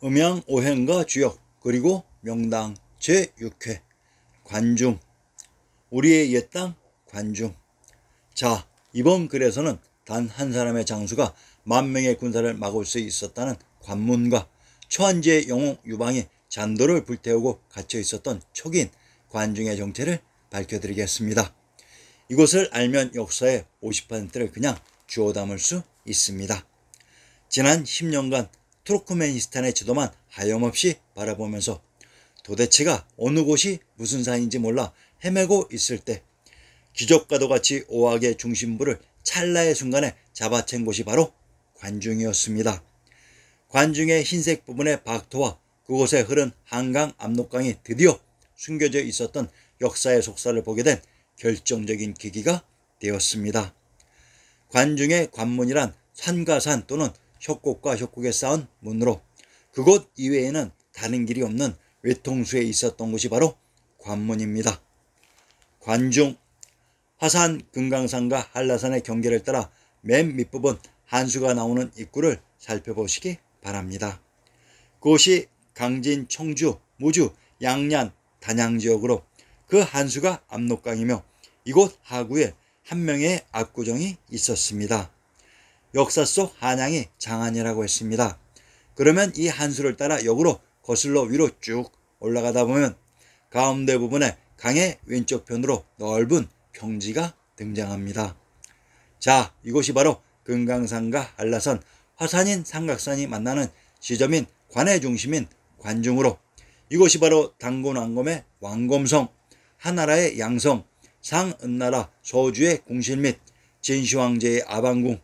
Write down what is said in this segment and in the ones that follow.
음양 오행가 주역 그리고 명당 제6회 관중, 우리의 옛 땅 관중. 자, 이번 글에서는 단 한 사람의 장수가 10,000명의 군사를 막을 수 있었다는 관문과 초한지의 영웅 유방이 잔도를 불태우고 갇혀 있었던 촉인 관중의 정체를 밝혀드리겠습니다. 이것을 알면 역사의 50%를 그냥 주워 담을 수 있습니다. 지난 10년간 투르크메니스탄의 지도만 하염없이 바라보면서 도대체가 어느 곳이 무슨 산인지 몰라 헤매고 있을 때 기적과도 같이 오악의 중심부를 찰나의 순간에 잡아챈 곳이 바로 관중이었습니다. 관중의 흰색 부분의 박토와 그곳에 흐른 한강 압록강이 드디어 숨겨져 있었던 역사의 속살을 보게 된 결정적인 계기가 되었습니다. 관중의 관문이란 산과 산 또는 협곡과 협곡에 쌓은 문으로 그곳 이외에는 다른 길이 없는 외통수에 있었던 곳이 바로 관문입니다. 관중, 화산, 금강산과 한라산의 경계를 따라 맨 밑부분 한수가 나오는 입구를 살펴보시기 바랍니다. 그곳이 강진, 청주, 무주, 양양, 단양 지역으로 그 한수가 압록강이며 이곳 하구에 한 명의 압구정이 있었습니다. 역사 속 한양이 장안이라고 했습니다. 그러면 이 한수를 따라 역으로 거슬러 위로 쭉 올라가다 보면 가운데 부분에 강의 왼쪽 편으로 넓은 평지가 등장합니다. 자, 이곳이 바로 금강산과 한라산, 화산인 삼각산이 만나는 지점인 관의 중심인 관중으로 이곳이 바로 당군 왕검의 왕검성, 하나라의 양성, 상은나라 소주의 궁실 및 진시황제의 아방궁,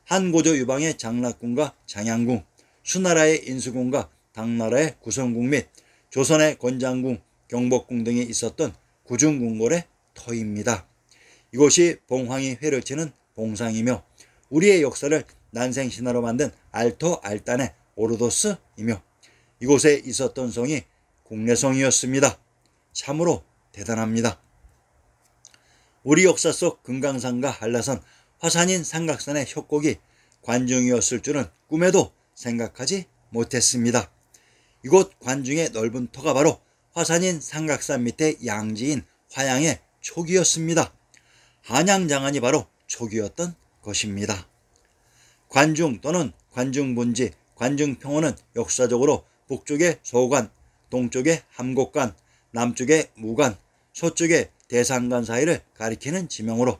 한고조 유방의 장락궁과 장양궁, 수나라의 인수궁과 당나라의 구성궁 및 조선의 건장궁, 경복궁 등이 있었던 구중궁궐의 터입니다. 이곳이 봉황이 회를 치는 봉상이며 우리의 역사를 난생신화로 만든 알토 알단의 오르도스이며 이곳에 있었던 성이 국내성이었습니다. 참으로 대단합니다. 우리 역사 속 금강산과 한라산, 화산인 삼각산의 협곡이 관중이었을 줄은 꿈에도 생각하지 못했습니다. 이곳 관중의 넓은 터가 바로 화산인 삼각산 밑에 양지인 화양의 촉이었습니다. 한양장안이 바로 촉이었던 것입니다. 관중 또는 관중본지, 관중평원은 역사적으로 북쪽의 소관, 동쪽의 함곡관, 남쪽의 무관, 서쪽의 대산간 사이를 가리키는 지명으로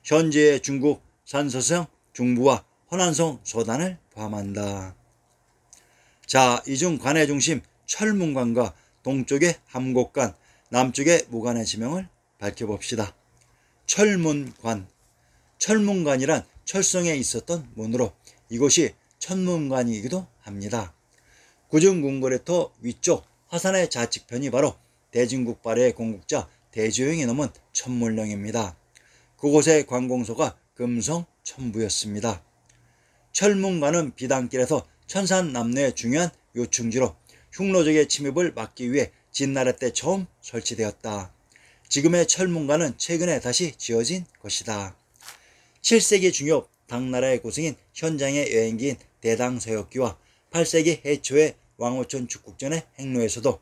현재의 중국 산서성 중부와 허난성 서단을 포함한다. 자, 이 중 관의 중심 철문관과 동쪽의 함곡관, 남쪽의 무관의 지명을 밝혀봅시다. 철문관, 철문관이란 철성에 있었던 문으로 이곳이 천문관이기도 합니다. 구중궁궐의 터 위쪽 화산의 좌측편이 바로 대진국발의 공국자 대조영이 넘은 천문령입니다. 그곳의 관공서가 금성 천부였습니다. 철문관은 비단길에서 천산남로의 중요한 요충지로 흉노적의 침입을 막기 위해 진나라 때 처음 설치되었다. 지금의 철문관은 최근에 다시 지어진 것이다. 7세기 중엽 당나라의 고승인 현장의 여행기인 대당서역기와 8세기 해초의 왕오천 축국전의 행로에서도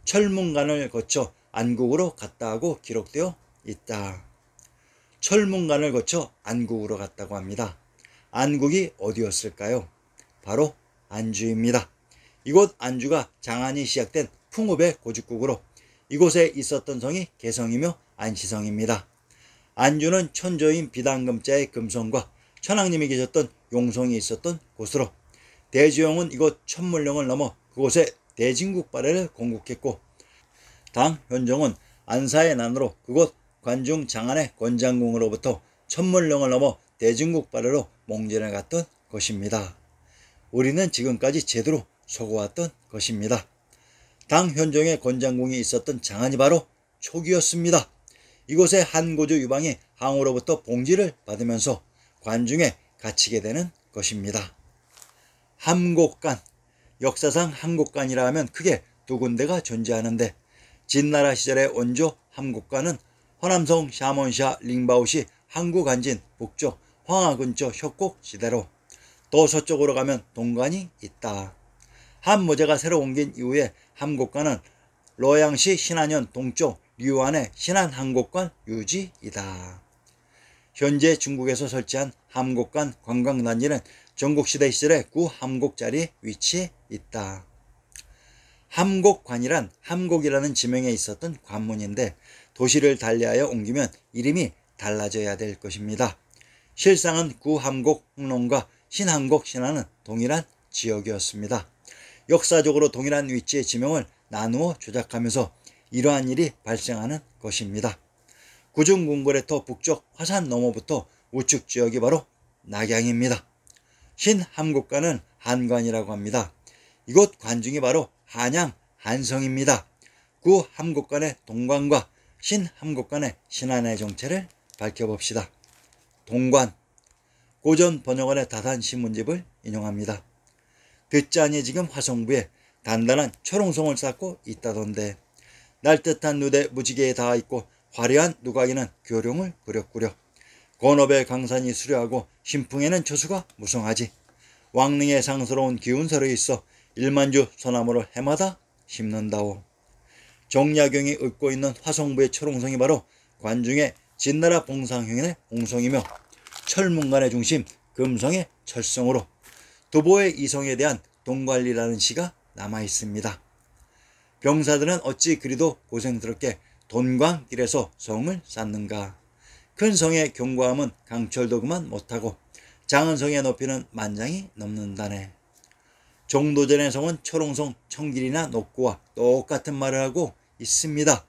철문관을 거쳐 안국으로 갔다 하고 기록되어 있다. 철문관을 거쳐 안국으로 갔다고 합니다. 안국이 어디였을까요? 바로 안주입니다. 이곳 안주가 장안이 시작된 풍읍의 고죽국으로 이곳에 있었던 성이 개성이며 안시성입니다. 안주는 천조인 비단금자의 금성과 천왕님이 계셨던 용성이 있었던 곳으로 대주영은 이곳 천문령을 넘어 그곳에 대진국발해를 건국했고 당 현종은 안사의 난으로 그곳 관중 장안의 건장궁으로부터 천문령을 넘어 대진국발해로 몽진을 갔던 것입니다. 우리는 지금까지 제대로 속아왔던 것입니다. 당 현종의 건장궁이 있었던 장안이 바로 촉이었습니다. 이곳에 한고조 유방이 항우로부터 봉지를 받으면서 관중에 갇히게 되는 것입니다. 함곡관, 역사상 함곡관이라 하면 크게 두 군데가 존재하는데 진나라 시절의 원조 함곡관은 허남성 샤먼샤 링바오시 항구간진 북쪽 황하 근처 협곡 지대로 더 서쪽으로 가면 동관이 있다. 한모제가 새로 옮긴 이후에 함곡관은 로양시 신안현 동쪽 류안의 신안함곡관 유지이다. 현재 중국에서 설치한 함곡관 관광단지는 전국시대 시절의 구 함곡 자리에 위치해 있다. 함곡관이란 함곡이라는 지명에 있었던 관문인데 도시를 달리하여 옮기면 이름이 달라져야 될 것입니다. 실상은 구함곡 홍론과 신함곡 신안은 동일한 지역이었습니다. 역사적으로 동일한 위치의 지명을 나누어 조작하면서 이러한 일이 발생하는 것입니다. 구중궁궐의터 북쪽 화산 너머부터 우측 지역이 바로 낙양입니다. 신함곡관은 한관이라고 합니다. 이곳 관중이 바로 한양 한성입니다. 구함곡관의 동관과 신함곡관의 신안의 정체를 밝혀봅시다. 동관, 고전 번역원의 다산 신문집을 인용합니다. 듣자니 지금 화성부에 단단한 초롱성을 쌓고 있다던데 날듯한 누대 무지개에 닿아 있고 화려한 누각에는 교룡을 부렸구려. 건업에 강산이 수려하고 신풍에는 초수가 무성하지. 왕릉에 상스러운 기운 서려 있어 일만주 소나무를 해마다 심는다오. 정약용이 읊고 있는 화성부의 초롱성이 바로 관중의 진나라 봉상형인의 홍성이며 철문관의 중심 금성의 철성으로 도보의 이성에 대한 동관리라는 시가 남아있습니다. 병사들은 어찌 그리도 고생스럽게 돈광길에서 성을 쌓는가. 큰 성의 견고함은 강철도 그만 못하고 작은 성의 높이는 만장이 넘는다네. 종도전의 성은 초롱성 청길이나 녹구와 똑같은 말을 하고 있습니다.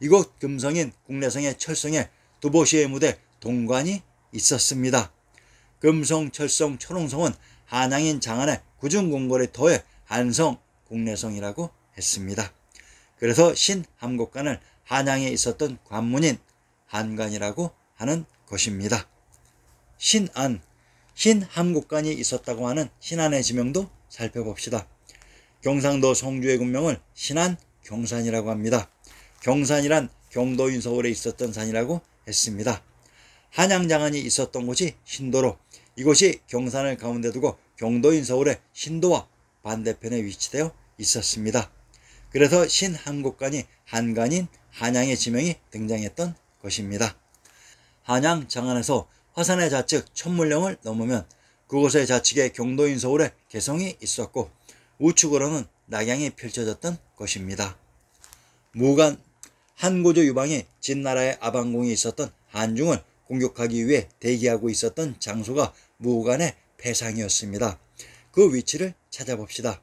이곳 금성인 국내성의 철성에 두보시의 무대 동관이 있었습니다. 금성, 철성, 초롱성은 한양인 장안의 구중궁궐의 터의 한성, 국내성이라고 했습니다. 그래서 신함곡관을 한양에 있었던 관문인 한관이라고 하는 것입니다. 신안, 신함곡관이 있었다고 하는 신안의 지명도 살펴봅시다. 경상도 성주의 군명을 신안 경산이라고 합니다. 경산이란 경도인 서울에 있었던 산이라고 했습니다. 한양장안이 있었던 곳이 신도로 이곳이 경산을 가운데 두고 경도인 서울의 신도와 반대편에 위치되어 있었습니다. 그래서 신함곡관이 한관인 한양의 지명이 등장했던 것입니다. 한양 장안에서 화산의 좌측 천물령을 넘으면 그곳의 좌측에 경도인 서울의 개성이 있었고 우측으로는 낙양이 펼쳐졌던 것입니다. 무관, 한고조 유방이 진나라의 아방궁이 있었던 한중을 공격하기 위해 대기하고 있었던 장소가 무관의 패상이었습니다. 그 위치를 찾아봅시다.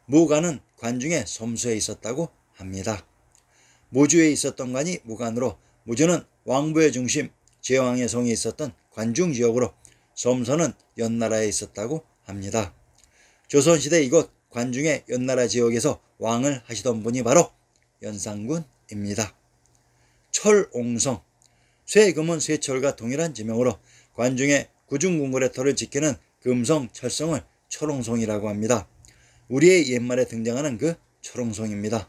무관은 관중의 섬수에 있었다고 합니다. 무주에 있었던 관이 무관으로 무주는 왕부의 중심 제왕의 성이 있었던 관중 지역으로 섬서는 연나라에 있었다고 합니다. 조선시대 이곳 관중의 연나라 지역에서 왕을 하시던 분이 바로 연산군입니다. 철옹성, 쇠금은 쇠철과 동일한 지명으로 관중의 구중궁궐의 터를 지키는 금성, 철성을 철옹성이라고 합니다. 우리의 옛말에 등장하는 그 철옹성입니다.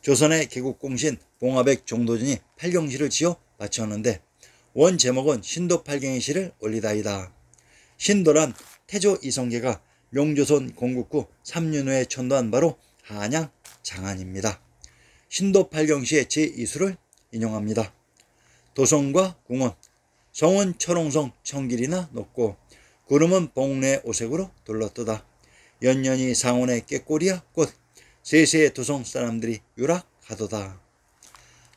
조선의 개국공신 봉화백 종도전이 팔경시를 지어 바쳤는데 원 제목은 신도 팔경의 시를 올리다이다. 신도란 태조 이성계가 명조선 건국 후 3년 후에 천도한 바로 한양 장안입니다. 신도 팔경시의 제2수를 인용합니다. 도성과 궁원, 성은 철옹성 청길이나 높고 구름은 복례 오색으로 둘러뜨다. 연년이 상온의 꾀꼬리야 꽃 세세의 도성 사람들이 유락하도다.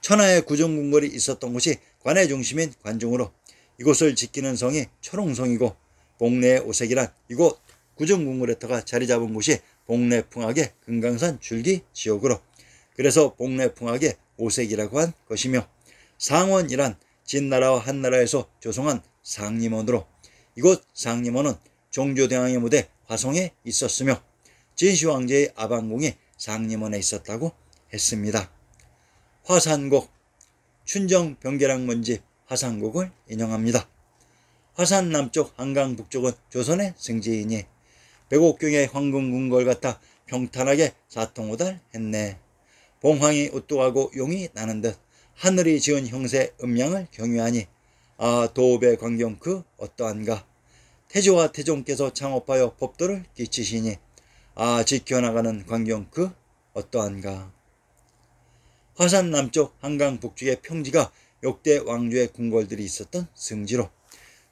천하의 구중궁궐이 있었던 곳이 관의 중심인 관중으로 이곳을 지키는 성이 철옹성이고 복례 오색이란 이곳 구중궁궐의 터가 자리 잡은 곳이 복례풍악의 금강산 줄기 지역으로 그래서 복례풍악의 오색이라고 한 것이며 상원이란 진나라와 한나라에서 조성한 상림원으로 이곳 상림원은 종조대왕의 무대 화성에 있었으며 진시황제의 아방궁이 상림원에 있었다고 했습니다. 화산곡, 춘정 병계랑 문집 화산곡을 인용합니다. 화산 남쪽 한강 북쪽은 조선의 승지이니 백옥경의 황금궁궐 같아 평탄하게 사통오달 했네. 봉황이 우뚝하고 용이 나는 듯 하늘이 지은 형세 음양을 경유하니 아 도읍의 광경 그 어떠한가. 태조와 태종께서 창업하여 법도를 끼치시니 지켜나가는 광경 그 어떠한가. 화산 남쪽 한강 북쪽의 평지가 역대 왕조의 궁궐들이 있었던 성지로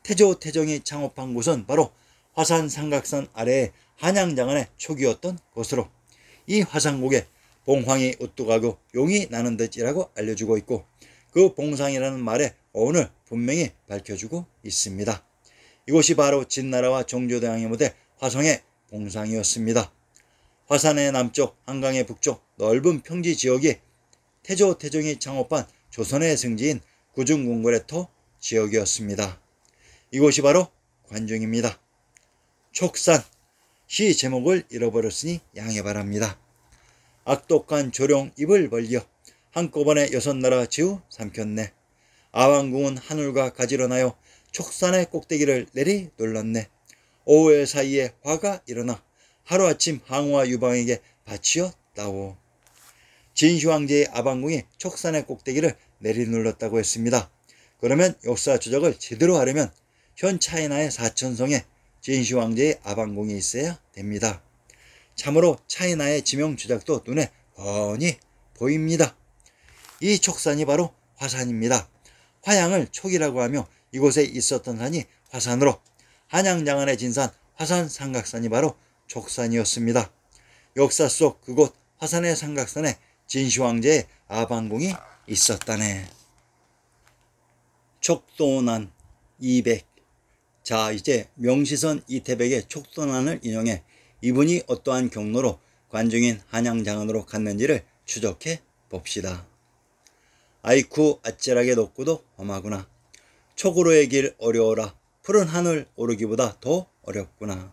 태조 태정이 창업한 곳은 바로 화산 삼각산 아래의 한양장안의 촉이었던 곳으로 이 화산곡에 봉황이 우뚝하고 용이 나는 듯이라고 알려주고 있고 그 봉상이라는 말의 어원을 분명히 밝혀주고 있습니다. 이곳이 바로 진나라와 정조대왕의 무대 화성의 봉상이었습니다. 화산의 남쪽 한강의 북쪽 넓은 평지 지역이 태조 태종이 창업한 조선의 성지인 구중궁궐의 토 지역이었습니다. 이곳이 바로 관중입니다. 촉산 시 제목을 잃어버렸으니 양해 바랍니다. 악독한 조룡 입을 벌려 한꺼번에 6나라 지우 삼켰네. 아왕궁은 하늘과 가지런하여 촉산의 꼭대기를 내리 눌렀네. 오후의 사이에 화가 일어나 하루아침 항우와 유방에게 바치었다오. 진시황제의 아방궁이 촉산의 꼭대기를 내리눌렀다고 했습니다. 그러면 역사 추적을 제대로 하려면 현 차이나의 사천성에 진시황제의 아방궁이 있어야 됩니다. 참으로 차이나의 지명 주작도 눈에 훤히 보입니다. 이 촉산이 바로 화산입니다. 화양을 촉이라고 하며 이곳에 있었던 산이 화산으로 한양장안의 진산 화산 삼각산이 바로 촉산이었습니다. 역사 속 그곳 화산의 삼각산에 진시황제의 아방궁이 있었다네. 촉도난 200. 자, 이제 명시선 이태백의 촉도난을 인용해 이분이 어떠한 경로로 관중인 한양장안으로 갔는지를 추적해 봅시다. 아이쿠 아찔하게 높고도 험하구나. 촉으로의 길 어려워라. 푸른 하늘 오르기보다 더 어렵구나.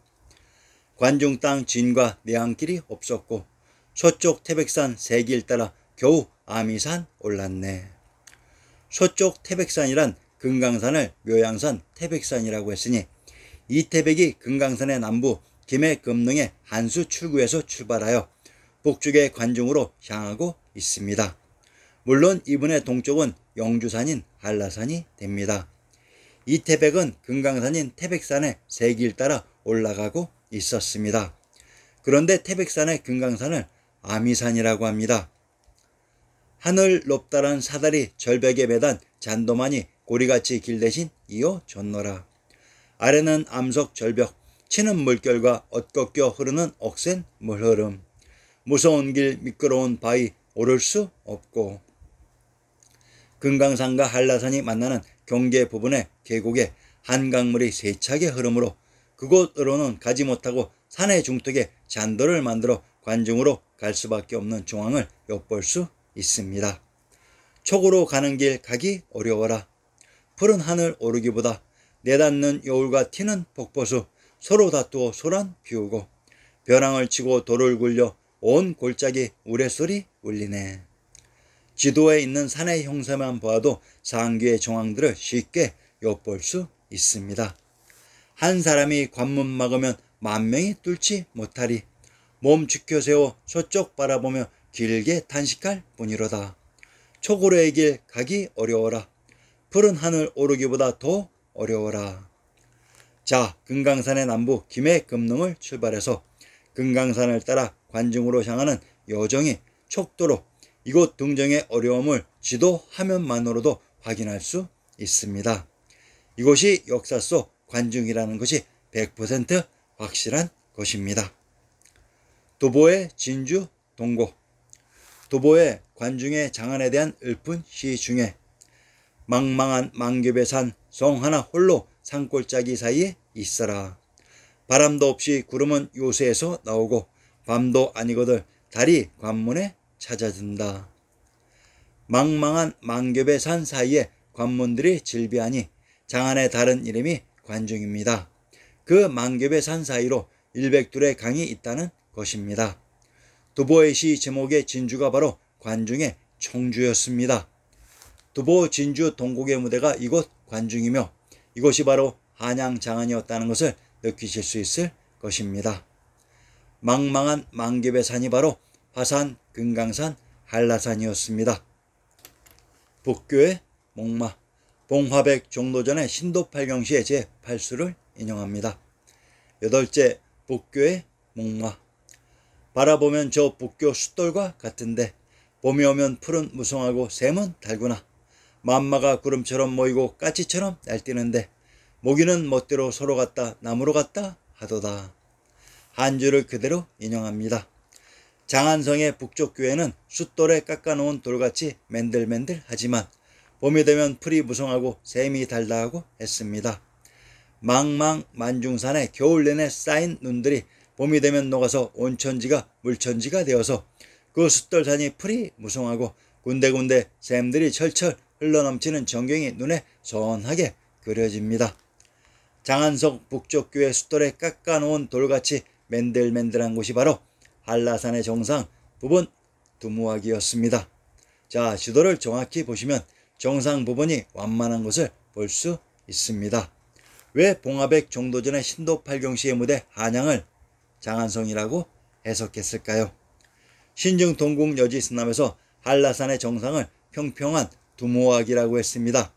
관중 땅 진과 내항길이 없었고 서쪽 태백산 세 길 따라 겨우 아미산 올랐네. 서쪽 태백산이란 금강산을 묘양산 태백산이라고 했으니 이태백이 금강산의 남부 김해금능의 한수 출구에서 출발하여 북쪽의 관중으로 향하고 있습니다. 물론 이분의 동쪽은 영주산인 한라산이 됩니다. 이태백은 금강산인 태백산의 세 길 따라 올라가고 있었습니다. 그런데 태백산의 금강산을 아미산이라고 합니다. 하늘 높다란 사다리 절벽에 매단 잔도만이 고리같이 길대신 이어 줬노라. 아래는 암석 절벽, 치는 물결과 엇꺾여 흐르는 억센 물흐름, 무서운 길 미끄러운 바위 오를 수 없고 금강산과 한라산이 만나는 경계 부분의 계곡에 한강물이 세차게 흐르므로 그곳으로는 가지 못하고 산의 중턱에 잔도를 만들어 관중으로 갈 수밖에 없는 정황을 엿볼 수 있습니다. 촉으로 가는 길 가기 어려워라. 푸른 하늘 오르기보다 내닫는 여울과 튀는 폭포수 서로 다투어 소란 피우고 벼랑을 치고 돌을 굴려 온 골짜기 우레소리 울리네. 지도에 있는 산의 형세만 보아도 상귀의 정황들을 쉽게 엿볼 수 있습니다. 한 사람이 관문 막으면 만 명이 뚫지 못하리. 몸 축혀 세워 서쪽 바라보며 길게 탄식할 뿐이로다. 촉으로의 길 가기 어려워라. 푸른 하늘 오르기보다 더 어려워라. 자, 금강산의 남부 김해금능을 출발해서 금강산을 따라 관중으로 향하는 여정이 촉도로 이곳 등정의 어려움을 지도 화면만으로도 확인할 수 있습니다. 이곳이 역사 속 관중이라는 것이 100% 확실한 것입니다. 도보의 진주 동고. 도보의 관중의 장안에 대한 읊은 시 중에 망망한 망겹의 산 성 하나 홀로 산골짜기 사이에 있어라. 바람도 없이 구름은 요새에서 나오고 밤도 아니거들 달이 관문에 찾아든다. 망망한 망겹의 산 사이에 관문들이 질비하니 장안의 다른 이름이 관중입니다. 그 망겹의 산 사이로 100둘의 강이 있다는 것입니다. 도보의 시 제목의 진주가 바로 관중의 청주였습니다. 도보 진주 동곡의 무대가 이곳 관중이며 이곳이 바로 한양장안이었다는 것을 느끼실 수 있을 것입니다. 망망한 망겹의 산이 바로 화산, 금강산, 한라산이었습니다. 북교의 목마, 봉화백 종도전의 신도팔경시의 제8수를 인용합니다. 8째, 북교의 목마. 바라보면 저 북교 숫돌과 같은데 봄이 오면 풀은 무성하고 샘은 달구나. 만마가 구름처럼 모이고 까치처럼 날뛰는데 모기는 멋대로 서로 갔다 나무로 갔다 하도다. 한 줄을 그대로 인용합니다. 장안성의 북쪽 교회는 숫돌에 깎아놓은 돌같이 맨들맨들하지만 봄이 되면 풀이 무성하고 샘이 달다하고 했습니다. 망망만중산에 겨울 내내 쌓인 눈들이 봄이 되면 녹아서 온천지가 물천지가 되어서 그 숫돌산이 풀이 무성하고 군데군데 샘들이 철철 흘러넘치는 전경이 눈에 선하게 그려집니다. 장안성 북쪽 교회 숫돌에 깎아놓은 돌같이 맨들맨들한 곳이 바로 한라산의 정상 부분 두무하기였습니다. 자, 지도를 정확히 보시면 정상 부분이 완만한 것을 볼 수 있습니다. 왜 봉화백 정도전의 신도 팔경시의 무대 한양을 장안성이라고 해석했을까요? 신증 동국 여지스남에서 한라산의 정상을 평평한 두무하기라고 했습니다.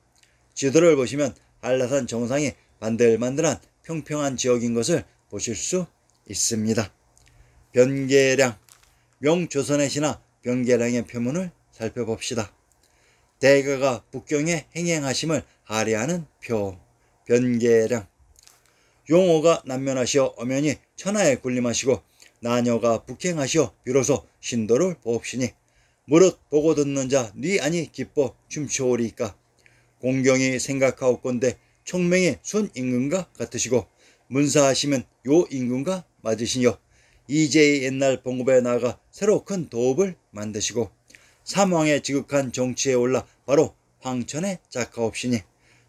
지도를 보시면 한라산 정상이 반들반들한 평평한 지역인 것을 보실 수 있습니다. 변계량, 명조선의 신화 변계량의 표문을 살펴봅시다. 대가가 북경에 행행하심을 하례하는 표, 변계량. 용호가 난면하시어 엄연히 천하에 군림하시고 나녀가 북행하시어 비로소 신도를 보옵시니 무릇 보고 듣는 자 니 아니 기뻐 춤추오리까. 공경이 생각하옵건대 총명이 순임금과 같으시고 문사하시면 요 임금과 맞으시니여 이제의 옛날 봉급에 나아가 새로 큰 도읍을 만드시고 삼왕의 지극한 정치에 올라 바로 황천에 작하옵시니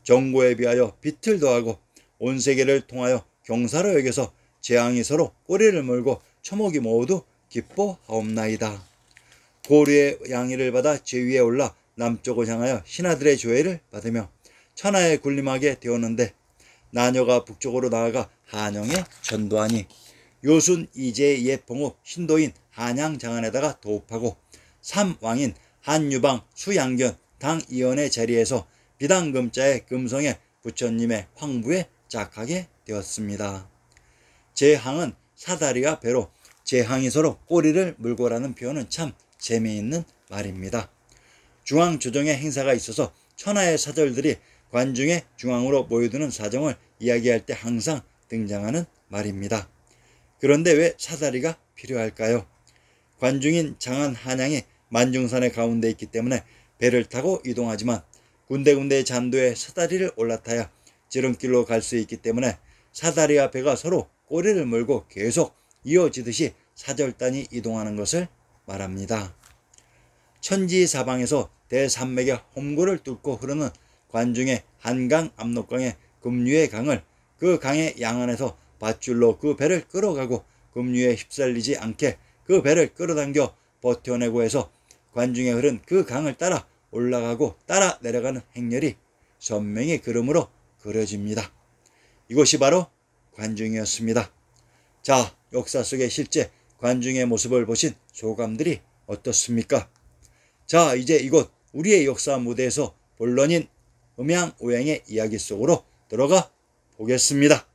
정고에 비하여 빛을 더하고 온 세계를 통하여 경사로 여겨서 재앙이 서로 꼬리를 물고 초목이 모두 기뻐하옵나이다. 고류의 양해를 받아 제위에 올라 남쪽을 향하여 신하들의 조회를 받으며 천하에 군림하게 되었는데 나녀가 북쪽으로 나아가 한영에 전도하니 요순 이제의 옛 봉업 신도인 한양 장안에다가 도읍하고 삼왕인 한유방 수양견 당이연의 자리에서 비당금자의 금성의 부처님의 황부에 짝하게 되었습니다. 제항은 사다리와 배로 제항이 서로 꼬리를 물고라는 표현은 참 재미있는 말입니다. 중앙조정의 행사가 있어서 천하의 사절들이 관중의 중앙으로 모여드는 사정을 이야기할 때 항상 등장하는 말입니다. 그런데 왜 사다리가 필요할까요? 관중인 장안 한양이 만중산의 가운데 있기 때문에 배를 타고 이동하지만 군데군데 잔도에 사다리를 올라타야 지름길로 갈 수 있기 때문에 사다리와 배가 서로 꼬리를 물고 계속 이어지듯이 사절단이 이동하는 것을 말합니다. 천지사방에서 대산맥의 험고를 뚫고 흐르는 관중의 한강 압록강의 급류의 강을 그 강의 양안에서 밧줄로 그 배를 끌어가고 급류에 휩쓸리지 않게 그 배를 끌어당겨 버텨내고 해서 관중에 흐른 그 강을 따라 올라가고 따라 내려가는 행렬이 선명히 그림으로 그려집니다. 이것이 바로 관중이었습니다. 자, 역사 속의 실제 관중의 모습을 보신 소감들이 어떻습니까? 자, 이제 이곳 우리의 역사 무대에서 본론인 음양오행의 이야기 속으로 들어가 보겠습니다.